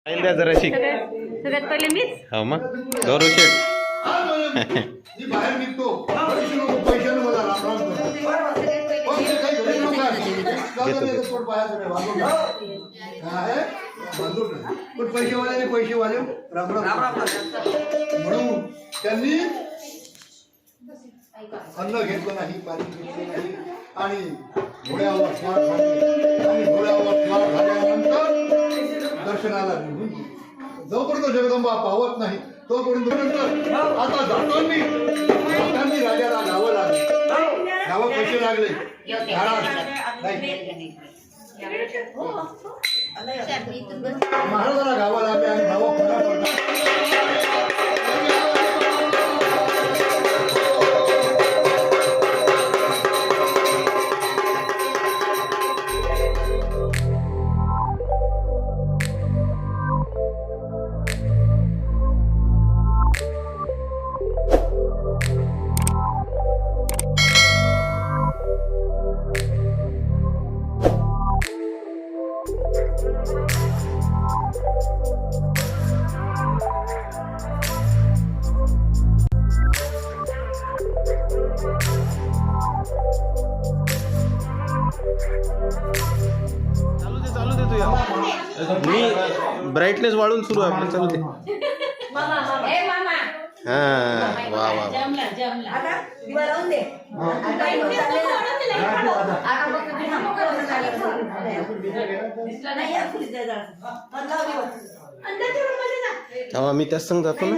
द्या जराशी. सगळ्यात पहिले मीच. हो मग गौरव शेठ. मी बाहेर निघतो पैशाने मला रामराम पण पैसेवाल्याने पैसेवाले रामराम म्हणून त्यांनी अन्न घेतलं नाही, पाणी घेतलं नाही आणि घोड्यावर स्वार झाले आणि घोड्यावर स्वार झाल्यानंतर दर्शनाला निघून गेले. जोपर्यंत जगदंबा पावत नाही तोपर्यंत आता जातांनी राजाला गावं लागले, गावं पैसे लागले, महाराजाला गावं लागले आणि गावं खरा पडतात. चालू दे तुझ्या. मी ब्राईटनेस वाढून सुरू आहे आपलं. चालू दे. हा वा वा. तेव्हा मी त्याच संग जातो ना.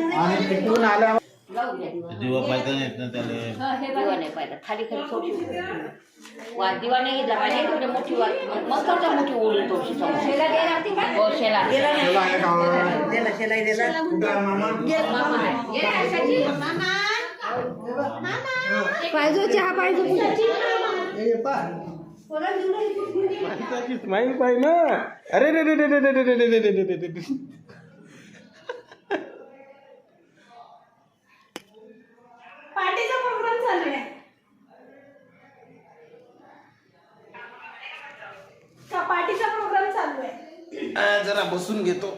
दिवा पाहिजे नाहीत ना त्याला. दिवा नाही पाहिजे, खाली खाली थोडी दिवा नाही घेतला पाहिजे. थोडी मोठी मस्त मोठी ओळी थोडीशी पाहिजे चहा पाहिजे. माहिती पाहिजे ना. अरे रे रे रे रे रे रे रे रे रे रे. पार्टीचा प्रोग्राम चालू आहे का? पार्टीचा प्रोग्राम चालू आहे. जरा बसून घेतो.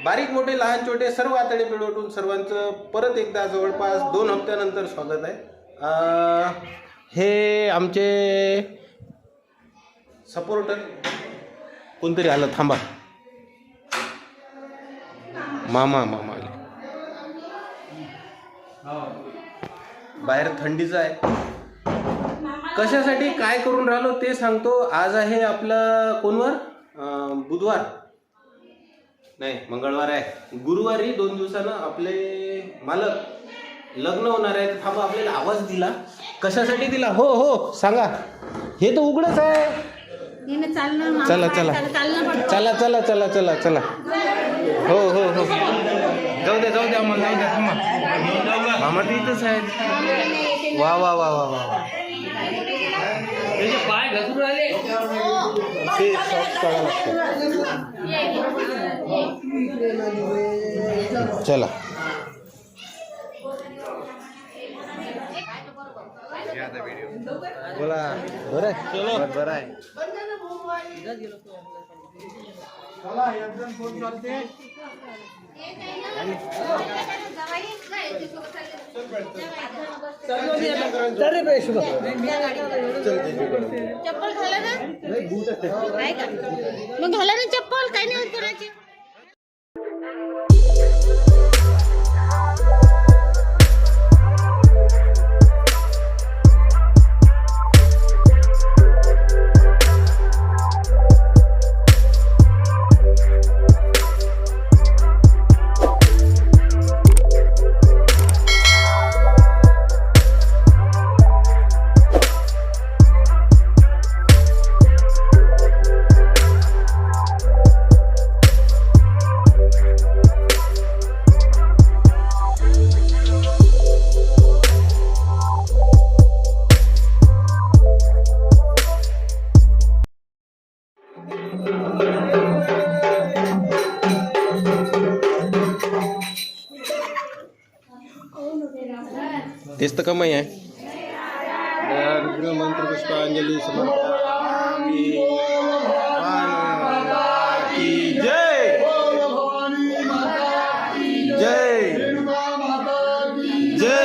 बारीक मोठे लहान छोटे सर्व आतडे पिळवटून सर्वांचं परत एकदा जवळपास 2 हप्त्यानंतर स्वागत आहे. हे आमचे सपोर्टर कोणतरी आलं, थांबा. मामा आले. बाहेर थंडीचं आहे. कशासाठी काय करून राहिलो ते सांगतो. आज आहे आपलं कोणवार? बुधवार नाही, मंगळवार आहे. गुरुवारी 2 दिवसानं आपले मालक लग्न होणार आहे. थांबा, आपल्याला आवाज दिला. कशासाठी दिला? हो हो सांगा. हे तर उघडच आहे. चला चला चला चला चला चला चला. हो हो हो जाऊ द्या आम्हाला, जाऊ द्या. थांबा, मामा तर इथंच आहेत. वा वा वा वा वा. पाय घसरून आले. ते सॉफ्ट काढावं लागतं. चला बोला. बरं आहे, बरं आहे. चला एकदम फोन चालते. चप्पल घाला ना. मग घाला ना चप्पल, काही नाही होत कोणाची. तेच तर कमाई आहे. रुद्र मंत्र पुष्पांजली समर्पयामि. की जय. बोल भवानी माता की जय. रेणुका माता की जय.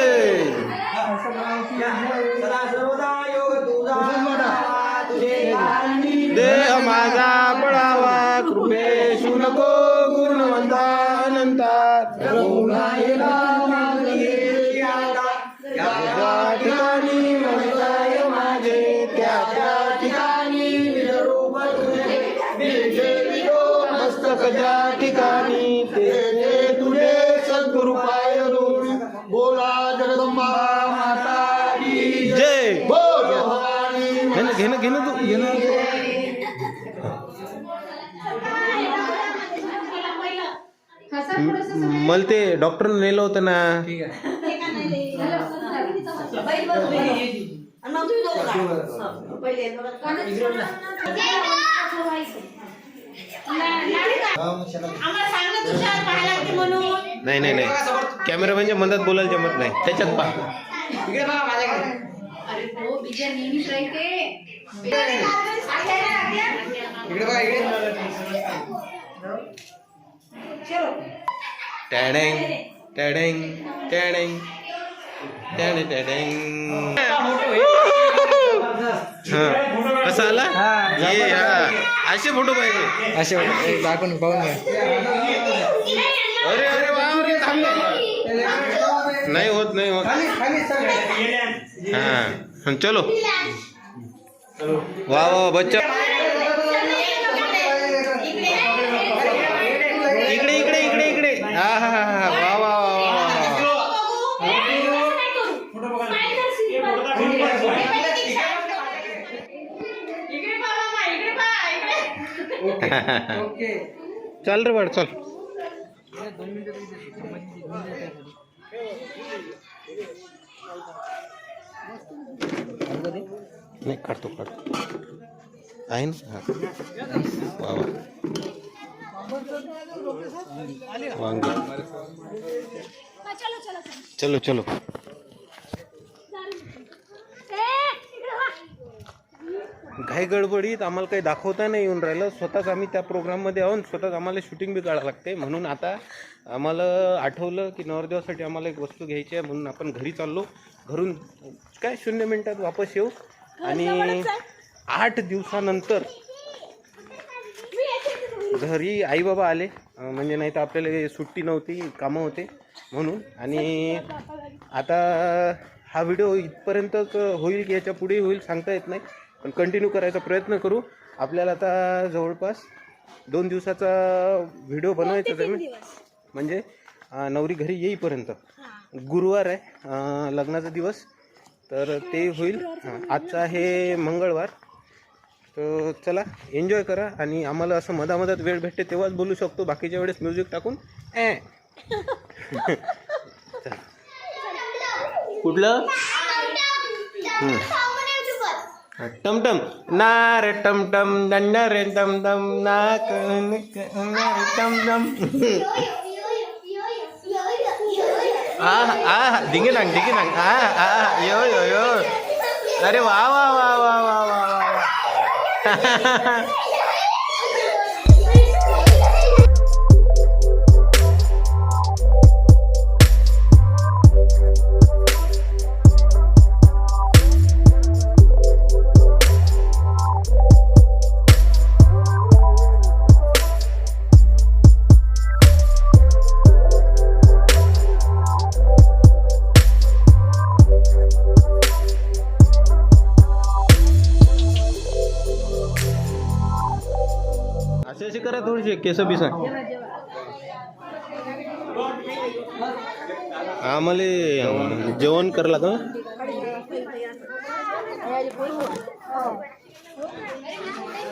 देह माझा पडावा कृपेशु नको गुणवंता अनंता ज्या ठिकाणी ममताय माझे त्या ठिकाणी विरूप मस्तक ज्या ठिकाणी ते तुझे सद्गुरु पाय बोला जगदंबा माता की जय. बोल भवानी घेणं घेणं तू घेणं. मला ते डॉक्टर नेलं होतं ना. नाही नाही नाही कॅमेरामॅनच्या मधात बोलायला जमत नाही त्याच्यात पहा. अरे तो विजय नेहमीच राहते. टॅडेंग टॅडेंग टॅडेंग टॅडे टॅडेंग. हा कसा आला ये हा असे फोटो पाहिजे. असे दाखवून पाहून घ्या. अरे अरे वा अरे थांब. नाही होत नाही होत. हा चलो वा वा बच्चा. इकडे इकडे इकडे इकडे. हा हा हा वा वा वा वा. चल रे बाळ चल. नाही काढतो काढतो आहे ना. हा वा वा वांगे. चलो चलो. घाई गडबडीत आम्हाला काही दाखवता नाही येऊन राहिलं. स्वतःच आम्ही त्या प्रोग्राममध्ये आहोत. स्वतःच आम्हाला शूटिंग बी काढावं लागते. म्हणून आता आम्हाला आठवलं की नवरदेवासाठी आम्हाला एक वस्तू घ्यायची आहे. म्हणून आपण घरी चाललो. घरून काय 0 मिनिटात वापस येऊ. आणि 8 दिवसानंतर घरी आई बाबा आले. म्हणजे नाही तर आपल्याला सुट्टी नव्हती, कामं होते म्हणून. आणि आता हा व्हिडिओ इथपर्यंतच होईल की याच्या पुढेही होईल सांगता येत नाही. पण कंटिन्यू करायचा प्रयत्न करू. आपल्याला आता जवळपास 2 दिवसाचा व्हिडिओ बनवायचा आहे. म्हणजे नवरी घरी येईपर्यंत. गुरुवार आहे लग्नाचा दिवस. तर ते होईल. आजचा आहे मंगळवार. तर चला एन्जॉय करा. आणि आम्हाला असं मधामधात वेळ भेटते तेव्हाच बोलू शकतो. बाकीच्या वेळेस म्युझिक टाकून कुठलं टमटम ना रे टमटम दंडा रे टमटम ना रे टमटम. धिंगे डांग यो यो यो. अरे वा वा वा वा वा वा वा. अशी करा थोडीशी केस बिसा. आम्हाला जेवण करायला का.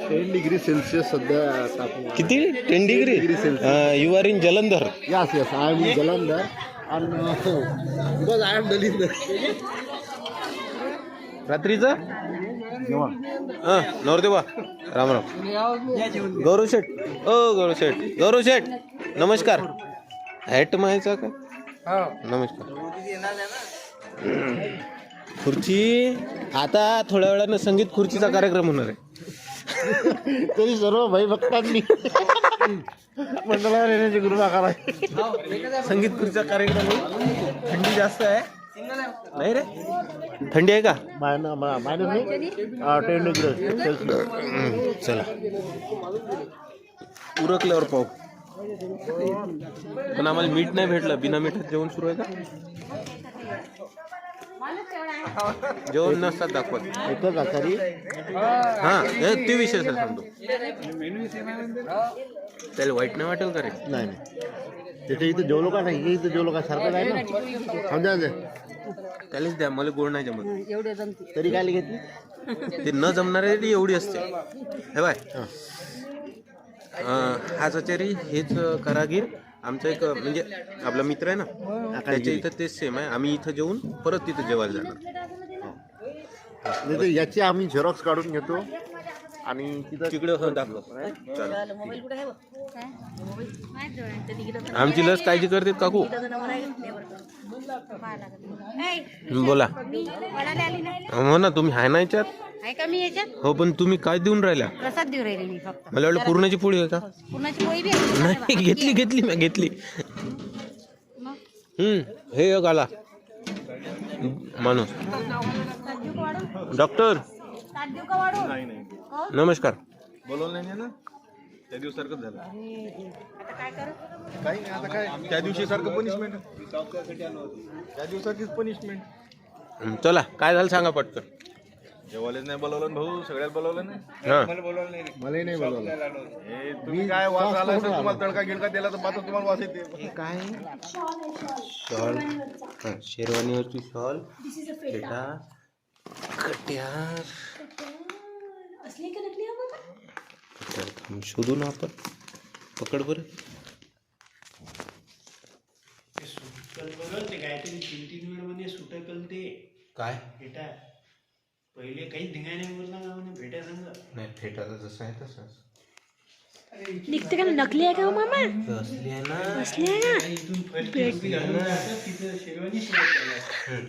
10 डिग्री सेल्सिअस सध्या तापमान. किती 10 degree you are in Jalandhar. Yes yes I am Jalandhar and because I am दलिंदर. रात्रीचं नवरदेवा राम राम. गौरव शेठ. ओ गौरव शेठ. गौरव शेठ नमस्कार. हॅट मायचा का. नमस्कार. खुर्ची आता थोड्या वेळानं संगीत खुर्चीचा कार्यक्रम होणार आहे. तरी सर्व भाई भक्तांनी मंगळवार येण्याची कृपा करा. संगीत खुर्च्या कार्यक्रम आहे. थंडी जास्त आहे नाही रे? थंडी आहे का? मायनस नाही 10 डिग्री सेल्सिअस. चला उरकल्यावर पाहू. पण आम्हाला मीठ नाही भेटलं. बिना मिठात जेवण सुरू आहे का? जेवण नसतात दाखवत. एकच आचारी हा ते विषय सांगतो. त्याला वाईट नाही वाटेल का रे? नाही त्याच्या इथं जेवलो का नाही, इथं जेवलो का सारखं आहे ना. समजा त्यालाच द्या. मला गोड नाही जमत. तरी काय घेतली ते न जमणारे एवढी असते हे बाय. हाच आचारी हेच कारागीर आमचा एक म्हणजे आपला मित्र आहे ना, त्याच्या इथं तेच सेम आहे. आम्ही इथं जेवून परत तिथं जेवायला जाणार. नाही तर याची आम्ही झेरॉक्स काढून घेतो आणि तिथं तिकडे दाखव. आमची लस काळजी करते काकू. बोला. हो ना, तुम्ही हाय ना याच्यात? आहे का मी याच्यात? हो, पण तुम्ही काय देऊन राहिल्या? प्रसाद देऊ राहिले मी फक्त. मला वाटलं पूर्णाची पोळी आहे का? पुरणाची पोळी बी आहे. नाही, घेतली मी घेतली. हे एक आला माणूस. डॉक्टर ताट देऊ का वाढून? नमस्कार. बोलवलं नाही ना त्या दिवसासारखंच झालं. आता काय करू? काही नाही आता काय त्या दिवशी सारखं पनिशमेंट. त्या दिवसाचीच पनिशमेंट. चला काय झालं सांगा पटकन. जेवायलाच नाही बोलवलं भाऊ. सगळ्यात बोलवलं नाही. हा मलाही नाही बोलवलं. हे तुम्ही काय वास आला असेल तुम्हाला, तडका गिडका दिला तर मात्र तुम्हाला वास येते. काय शॉल. शेरवानीवरची शॉल, फेटा, कट्यार. शोधू ना आपण. पकड बरं. काय पहिले काही धिंगाणे बोलला भेटा सांग. नाही, फेटाचा जसा आहे तसाच निघते का? नकली आहे का हो मामा? असली आहे ना. असली आहे ना? तिथं शेरवानी शिवाय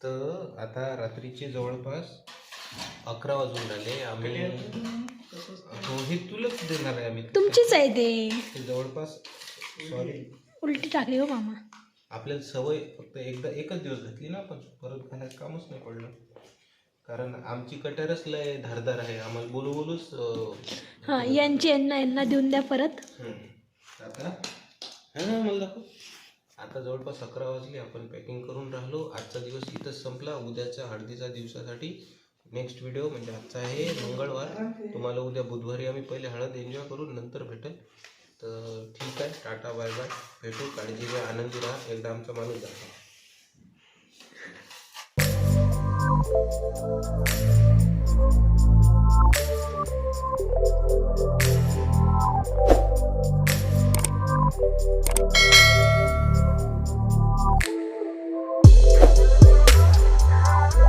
तर आता रात्रीचे जवळपास 11 वाजून राहिले. आम्ही हो, हे तुलाच देणार आहे आम्ही. तुमचीच आहे ते. ते जवळपास सॉरी उलटी टाकली हो मामा. आपल्याला सवय फक्त एकच दिवस घातली ना आपण, परत घालायचं कामच नाही पडलं. कारण आमची कटरच लय धारदार आहे. आम्हाला बोलूच हा, यांना देऊन द्या परत. आता हा ना मला दाखव. आता जवळपास 11 वाजले. आपण पॅकिंग करून राहिलो. आजचा दिवस इथंच संपला. उद्याच्या हळदीच्या दिवसासाठी नेक्स्ट व्हिडिओ म्हणजे आजचा आहे मंगळवार. तुम्हाला उद्या बुधवारी आम्ही पहिले हळद एन्जॉय करून नंतर भेटेल. तर ठीक आहे, टाटा बाय बाय. भेटू. काळजी घ्या, आनंदी राहा. एकदा आमचा माणूस दाखवा.